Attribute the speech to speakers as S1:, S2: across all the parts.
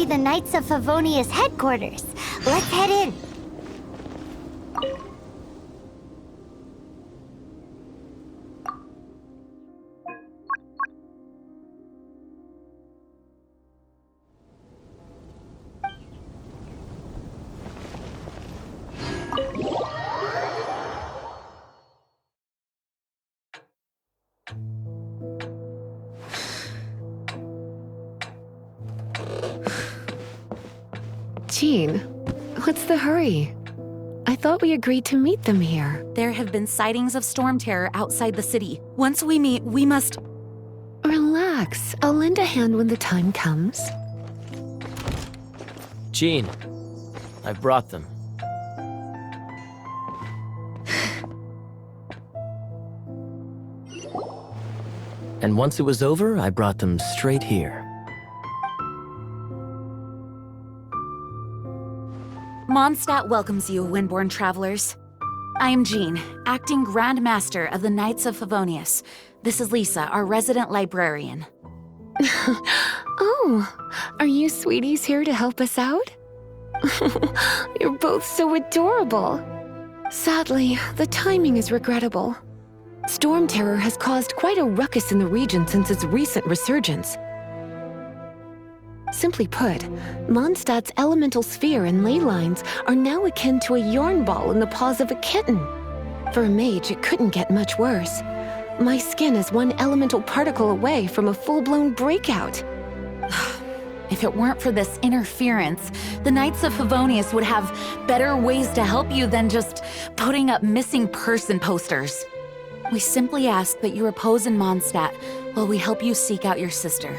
S1: the Knights of Favonius headquarters. Let's head in.
S2: Jean, what's the hurry? I thought we agreed to meet them here.
S3: There have been sightings of storm terror outside the city. Once we meet, we must...
S2: Relax. I'll lend a hand when the time comes.
S4: Jean, I've brought them. And once it was over, I brought them straight here.
S3: Mondstadt welcomes you, Windborn travelers. I am Jean, acting Grand Master of the Knights of Favonius. This is Lisa, our resident librarian.
S2: Oh, are you sweeties here to help us out? You're both so adorable. Sadly, the timing is regrettable. Storm terror has caused quite a ruckus in the region since its recent resurgence. Simply put, Mondstadt's elemental sphere and ley lines are now akin to a yarn ball in the paws of a kitten. For a mage, it couldn't get much worse. My skin is one elemental particle away from a full-blown breakout.
S3: If it weren't for this interference, the Knights of Favonius would have better ways to help you than just putting up missing person posters. We simply ask that you repose in Mondstadt while we help you seek out your sister.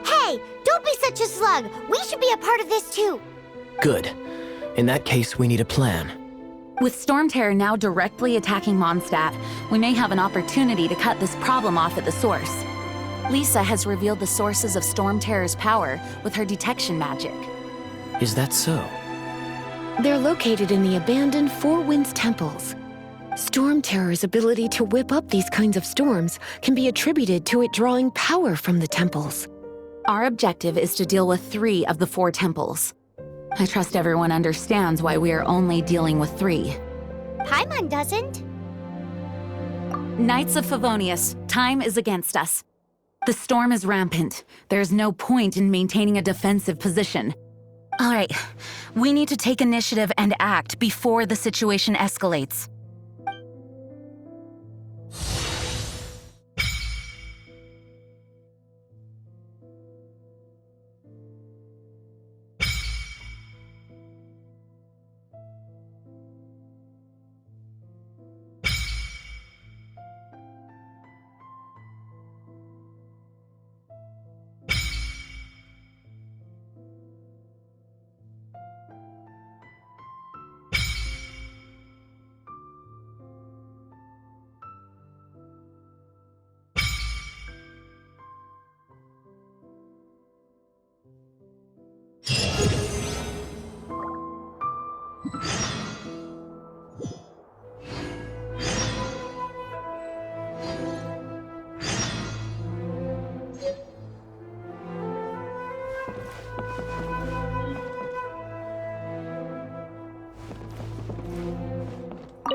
S1: Hey, don't be such a slug. We should be a part of this too.
S4: Good. In that case, we need a plan.
S3: With storm terror now directly attacking Mondstadt, we may have an opportunity to cut this problem off at the source. Lisa has revealed the sources of storm terror's power with her detection magic.
S4: Is that so?
S2: They're located in the abandoned Four Winds temples. Storm terror's ability to whip up these kinds of storms can be attributed to it drawing power from the temples.
S3: Our objective is to deal with 3 of the 4 temples. I trust everyone understands why we are only dealing with 3.
S1: Paimon doesn't.
S3: Knights of Favonius, time is against us. The storm is rampant. There's no point in maintaining a defensive position. All right, we need to take initiative and act before the situation escalates.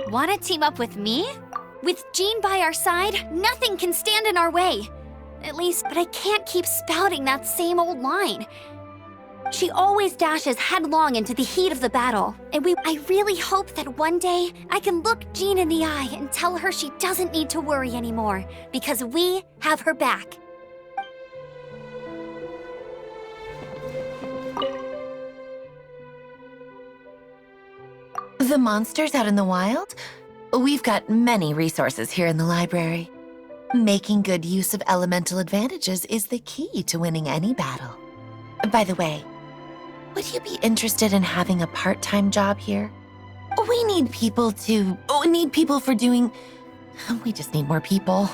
S1: Wanna team up with me? With Jean by our side, nothing can stand in our way. At least, but I can't keep spouting that same old line. She always dashes headlong into the heat of the battle, and I really hope that one day I can look Jean in the eye and tell her she doesn't need to worry anymore, because we have her back.
S5: The monsters out in the wild? We've got many resources here in the library. Making good use of elemental advantages is the key to winning any battle. By the way, would you be interested in having a part-time job here? We need people for doing... We just need more people.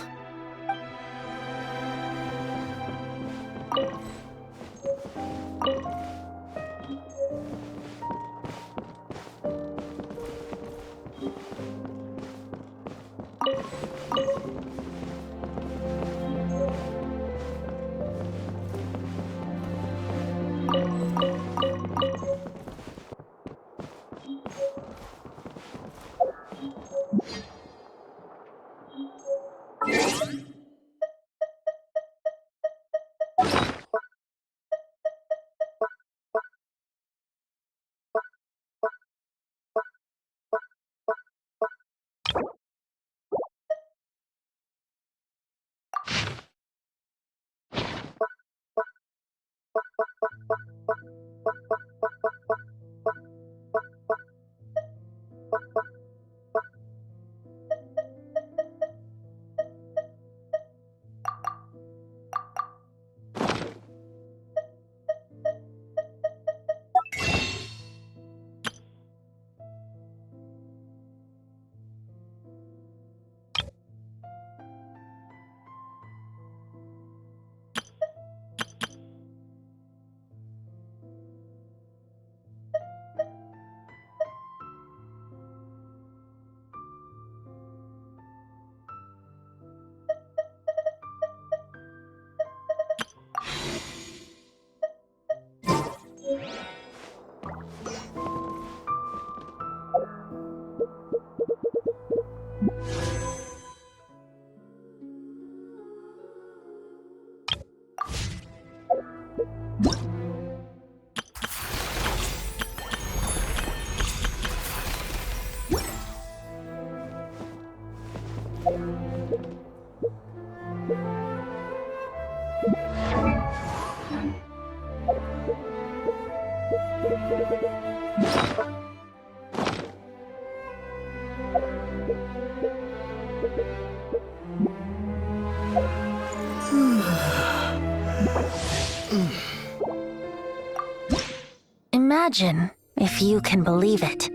S6: Imagine, if you can believe it,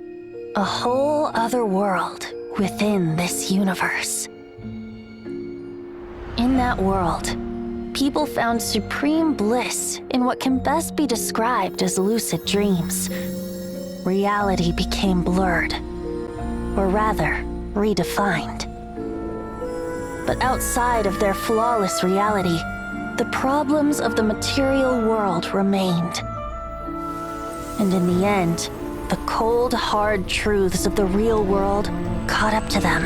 S6: a whole other world within this universe. In that world, people found supreme bliss in what can best be described as lucid dreams. Reality became blurred, or rather, redefined. But outside of their flawless reality, the problems of the material world remained. And in the end, the cold, hard truths of the real world caught up to them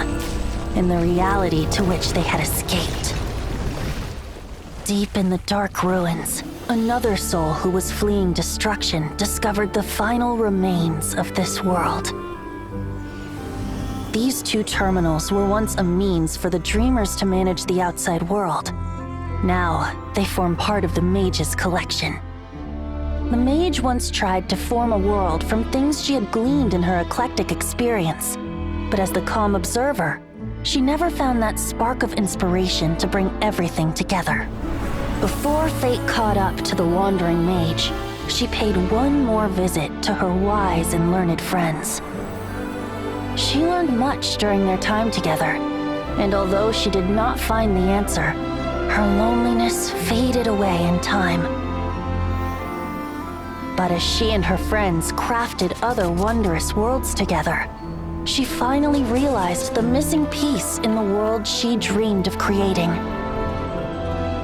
S6: in the reality to which they had escaped. Deep in the dark ruins, another soul who was fleeing destruction discovered the final remains of this world. These two terminals were once a means for the dreamers to manage the outside world. Now, they form part of the mage's collection. The mage once tried to form a world from things she had gleaned in her eclectic experience, but as the calm observer, she never found that spark of inspiration to bring everything together. Before fate caught up to the wandering mage, she paid one more visit to her wise and learned friends. She learned much during their time together, and although she did not find the answer, her loneliness faded away in time. But as she and her friends crafted other wondrous worlds together, she finally realized the missing piece in the world she dreamed of creating.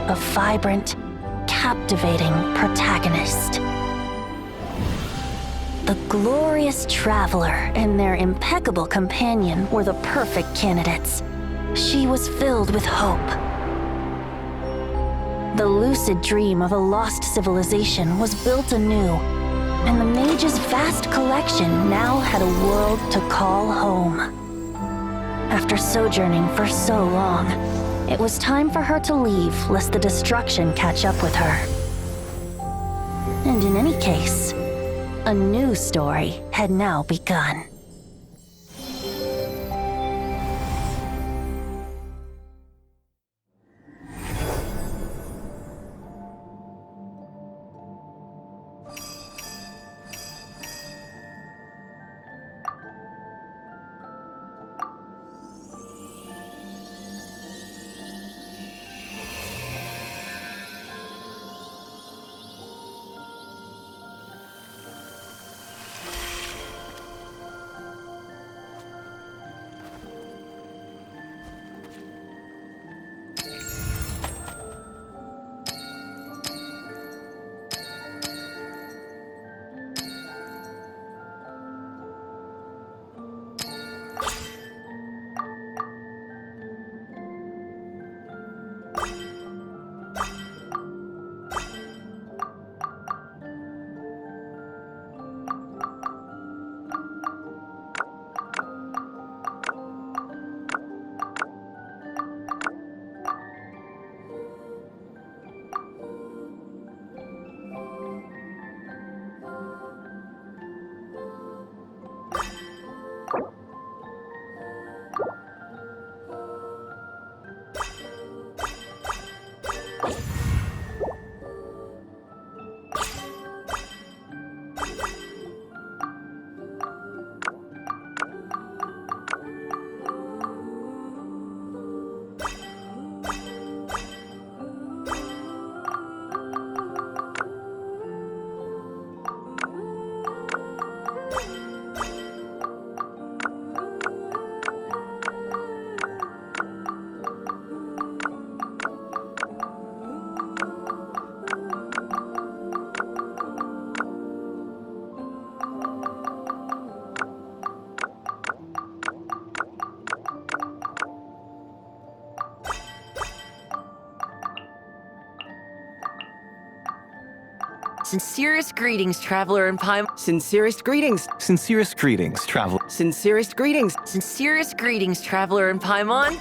S6: A vibrant, captivating protagonist. The glorious traveler and their impeccable companion were the perfect candidates. She was filled with hope. The lucid dream of a lost civilization was built anew, and the mage's vast collection now had a world to call home. After sojourning for so long, it was time for her to leave lest the destruction catch up with her. And in any case, a new story had now begun.
S3: Sincerest greetings, traveler in Paimon.
S7: Sincerest greetings.
S8: Sincerest greetings, travel.
S7: Sincerest greetings.
S3: Sincerest greetings, traveler in Paimon.